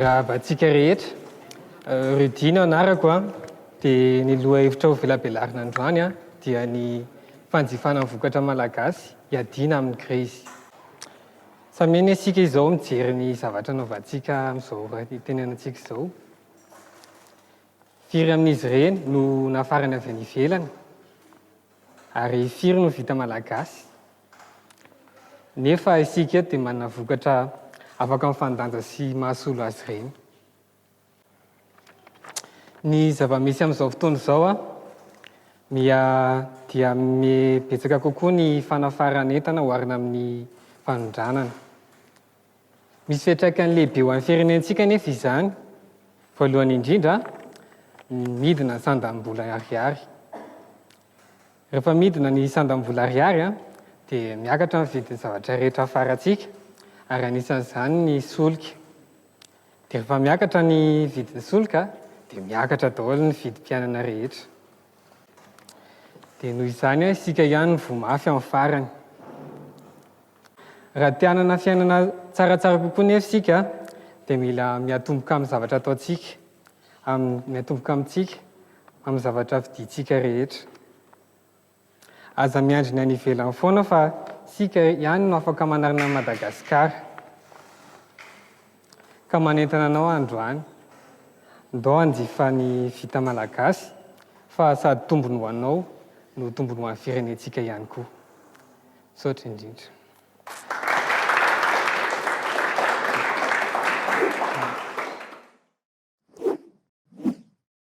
Rahavantsika rehetra, Rudina anarako a, dia ny lohahevitra ho velabelarina androany a dia ny fanjifana ny vokatra malagasy hiadiana amin'ny krizy. Samy isika izao mijery ny zavatra naovantsika amin'izao tenenantsika izao. Firy amin'izy ireny no nafarana avy any ivelany ary firy no vita malagasy. Nefa isika dia manana vokatra afaka mifandanja sy mahasolo azy ireny. Ny zava-misy amin'izao fotoana izao a, dia betsaka kokoa ny fanafarana entana oharina amin'ny fanondranana. Misy fiantraikany lehibe ho an'ny firenentsika nefa izany. Voalohany indrindra, midina ny sandam-bola ariary. Rehefa midina ny sandam-bola ariary a, dia miakatra ny vidin'ny zavatra rehetra afarantsika ary anisan'izany ny solika. Dia rehefa miakatra ny vidin'ny solika, dia miakatra daholo ny vidim-piainana rehetra. Dia noho izany isika ihany ny voamafy amin'ny farany. Raha te hanana fiainana tsaratsara kokoa nefa isika dia mila miatomboka amin'ny zavatra ataontsika, miatomboka amintsika amin'ny zavatra vidintsika rehetra. Aza miandry ny any ivelany foana fa isika ihany no afaka manarina an'i Madagasikara. Ka manentana anao androany, ndao hanjifa ny vita malagasy fa sady tombony ho anao no tombony ho an'ny firenentsika ihany koa. Misaotra indrindra.